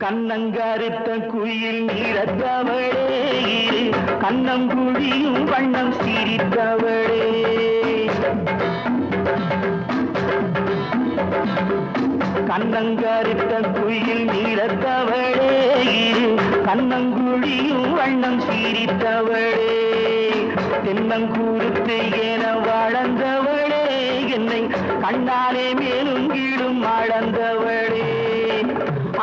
கண்ணங்கருத்த குயில் நிறத்தவளே கண்ணம் குழியும் வண்ணம் சிரித்தவளே கண்ணங்கருத்த குயில் நிறத்தவளே கண்ணங்குழியும் வண்ணம் சிரித்தவளே தென்னங்கூறுத்து என வளர்ந்தவளே என்னை கண்ணாலே மேலும் கீழும் அளந்தவளே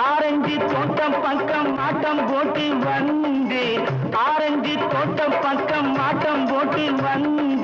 ஆரஞ்சு தோட்டம் பக்கம் ஆட்டம் போட்டு வந்தேன் ஆரஞ்சு தோட்டம் பக்கம் ஆட்டம் போட்டு வந்தேன்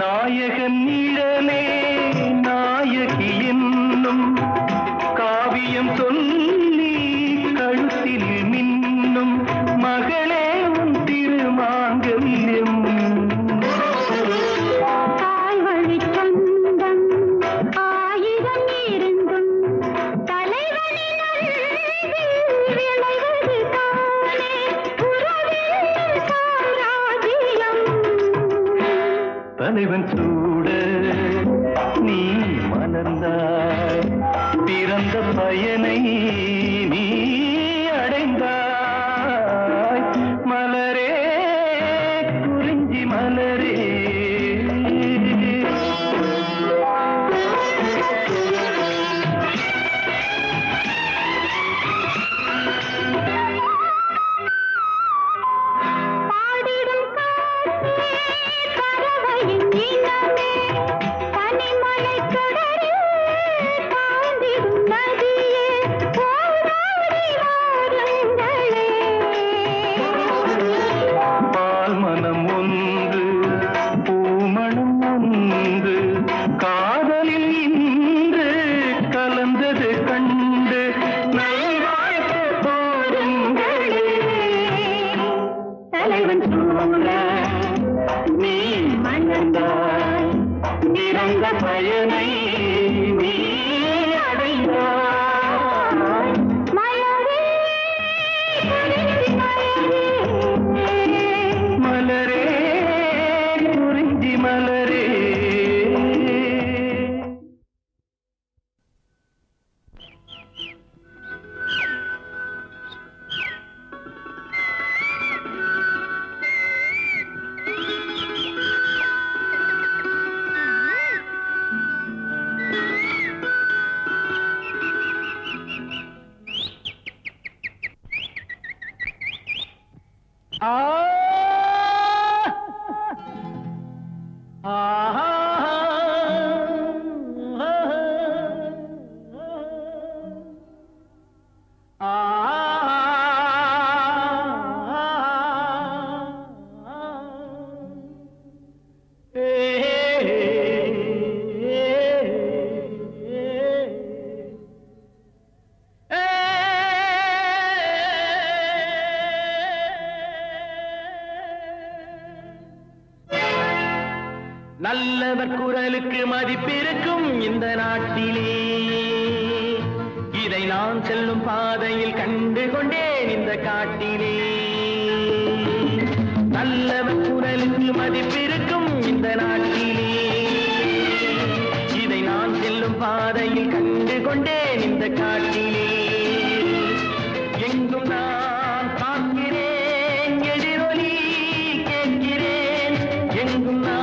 நாயகன் நிழலே நாயகி என்னும் காவியம் சொல்லி கழுத்தில் மின்னும் மகளே உன் திருமாங்கல்யம் தலைவன் சூட நீ மலர்ந்தாய் பிறந்த பயனை நீ அடைந்தாய் மலரே குறிஞ்சி மலரே பயனை நீ அடைந்தாய் மலரே குறிஞ்சி மலரே நல்லவர் குரலுக்கு மதிப்பிருக்கும் இந்த நாட்டிலே இதை நான் செல்லும் பாதையில் கண்டு கொண்டேன் இந்த காட்டிலே நல்லவர் குரலுக்கு மதிப்பிருக்கும் இந்த நாட்டிலே இதை நான் செல்லும் பாதையில் கண்டு கொண்டேன் இந்த காட்டிலே எங்கும் நான் பார்க்கிறேன் எதிரொலி கேட்கிறேன் எங்கும் நான்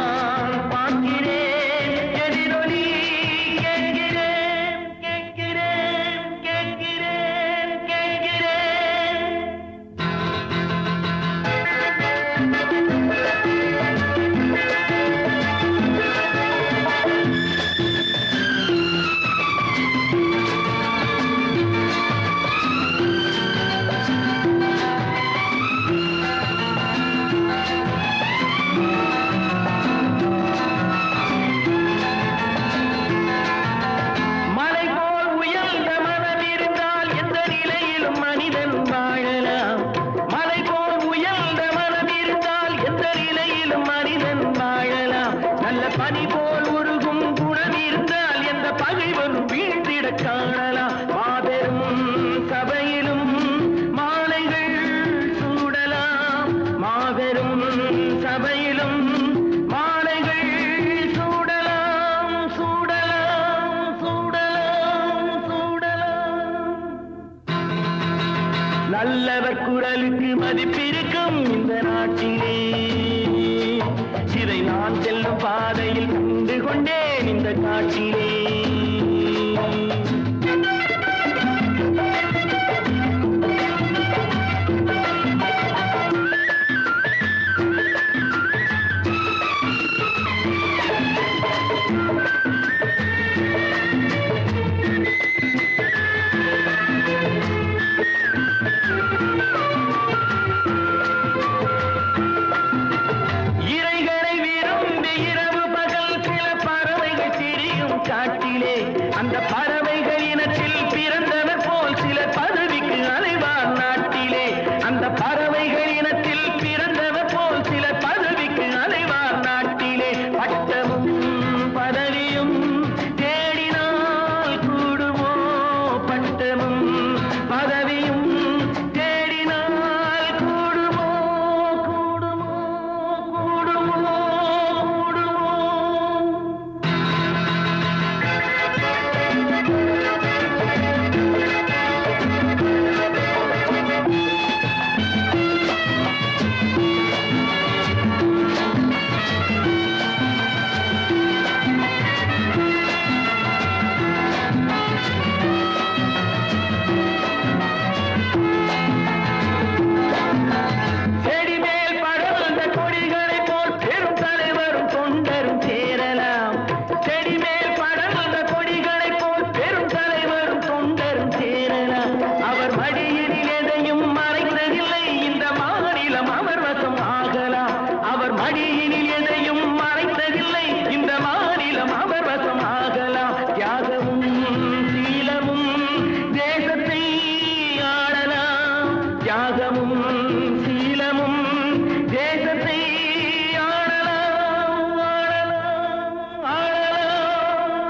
பனி போல் உருகும் குணம் இருந்தால் எந்த பகைவரும் வீழ்ந்திட காணலாம் மாபெரும் சபையிலும் மாலைகள் சூடலாம் மாபெரும் சபையிலும் மாலைகள் சூடலாம் சூடலாம் சூடலாம் சூடலாம் நல்லவர் குரலுக்கு மதிப்பிருக்கும் இந்த நாட்டிலே இதை நான் செல்லும் பாதையில் கண்டு கொண்டேன் இந்த காட்டிலே இறைகளை விரும்பி இரவு சீலமும் தேசத்தை ஆளலாம், ஆளலாம், ஆளலாம்,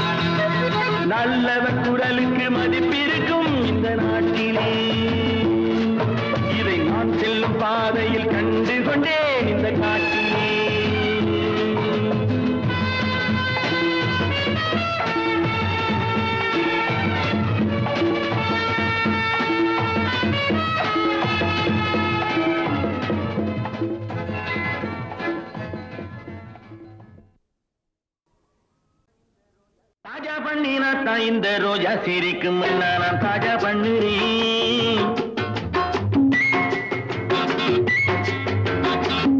ஆளலாம். நல்லவர் குரலுக்கு மதிப்பிருக்கும் இந்த நாட்டிலே இதை நான் செல்லும் பாதையில் கண்டு கொண்டேன் இந்த காட்டிலே. தாஜா பண்ணினா தான் இந்த ரோஜா சிரிக்கும் நான் தாஜா பண்ணுறேன்.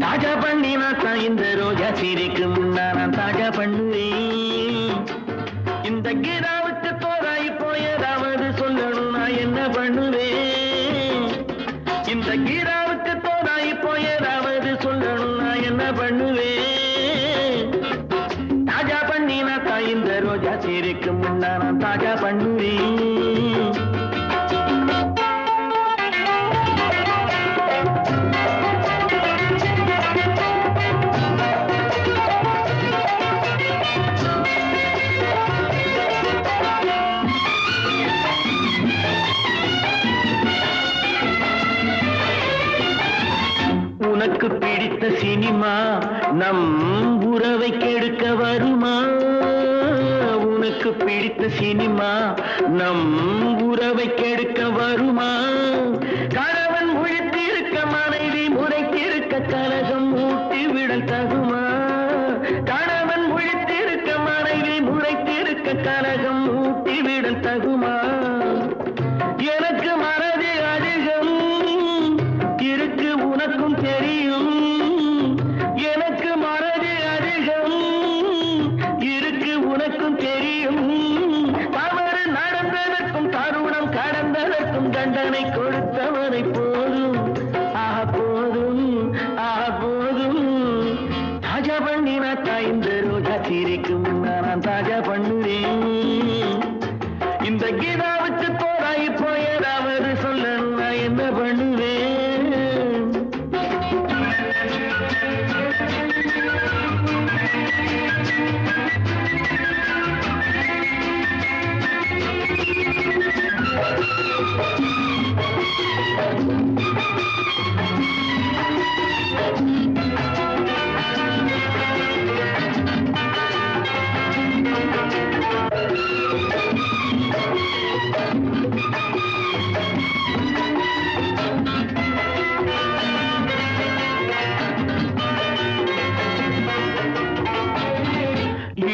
தாஜா பண்ணினா தான் இந்த ரோஜா சிரிக்கும் நான் தாஜா பண்ணுறேன். இந்த கீதாவுக்கு தோராய் போயதாவது சொல்லணும் நான் என்ன பண்ணுவேன். இந்த கீதாவுக்கு தோராய் போயதாவது சொல்லணும் நான் என்ன பண்ணுவேன். தாஜா பண்ணினா தான் இந்த ரோஜா சிரிக்கும் நான் தாஜா பண்ணுவேன். உனக்கு பிடித்த சினிமா நம் உறவை கெடுக்க வருமா. உனக்கு பிடித்த சினிமா நம் உறவை கெடுக்க வருமா. கணவன் முழித்திருக்க மனைவி முறைத்திருக்க கலகம் ஊட்டிவிடல் தகுமா. கணவன் முழித்திருக்க மனைவி முறைத்திருக்க கலகம் ஊட்டிவிடல் தகுமா. எனக்கு மனது அதிகம் இருக்கு உனக்கும் தெரியும். எனக்கு மனது அதிகம் இருக்கு உனக்கும் தெரியும். தவறு நடந்ததற்கும் தருணம் கடந்ததற்கும் தண்டனை கொடுத்தவனை போதும் போதும் போதும். தாஜா பண்ணினா தான் இந்த ரோஜா சிரிக்கும் நான் தாஜா பண்ணுவேன். இந்த கீதாவுக்கு தோராய் போயதாவது சொல்லணும் நான் என்ன பண்ணுவேன்.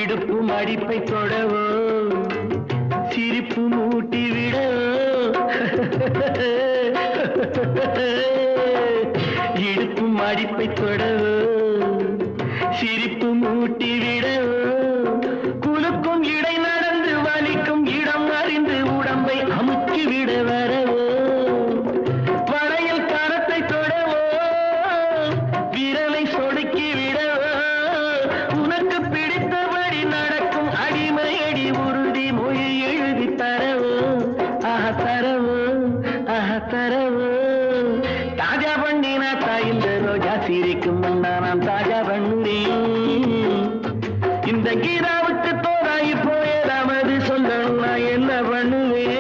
இடுப்பு மடிப்பை தொடவோ சிரிப்பு மூட்டி விடவோ. இடுப்பு மடிப்பை தொடவோ சிரிப்பு மூட்டி விடவோ. குலுக்கும் இடை நடந்து வலிக்கும் இடம் அறிந்து உடம்பை அமுக்கி விட வரவோ. வளையல் கரத்தை தொடவோ விரலை சொடுக்கி விடவோ. உனக்கு பிடித்தபடி நடக்கும் அடிமையடி உறுதி மொழி எழுதி தரவோ தரவோ தரவோ. தாஜா பண்ணினா தான் இந்த ரோஜா சிரிக்கும் நான் தாஜா பண்ணுறேன். இந்த கீதாவுக்கு தோராய் போயதாவது சொல்லணும் நான் என்ன பண்ணுவேன்.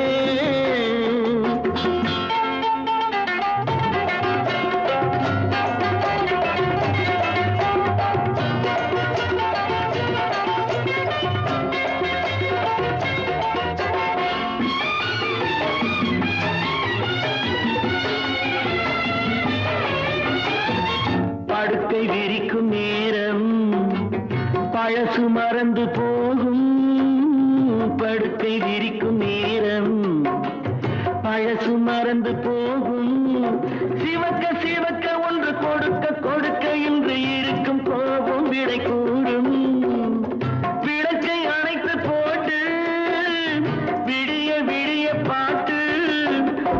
படுக்கை விரிக்கும் நேரம் பழசு மறந்து போகும். படுக்கை விரிக்கும் நேரம் பழசு மறந்து போகும். சிவக்க சிவக்க ஒன்று கொடுக்க கொடுக்க இன்று இருக்கும் கோபம் விடை கூடும். விளக்கை அணைத்து போட்டு விடிய விடிய பாட்டு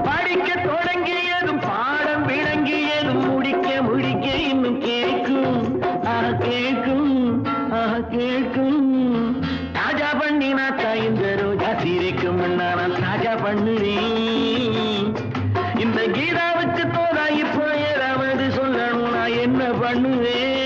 படிக்க தொடங்கியதும் பாடம் விளங்கியதும் முடிக்க முடிக்க இன்னும் கேட்கும் கேட்கும் கேட்கும். தாஜா பண்ணினா தான் இந்த ரோஜா சிரிக்கும் நான் தாஜா பண்ணுறேன். பண்ணுவேன்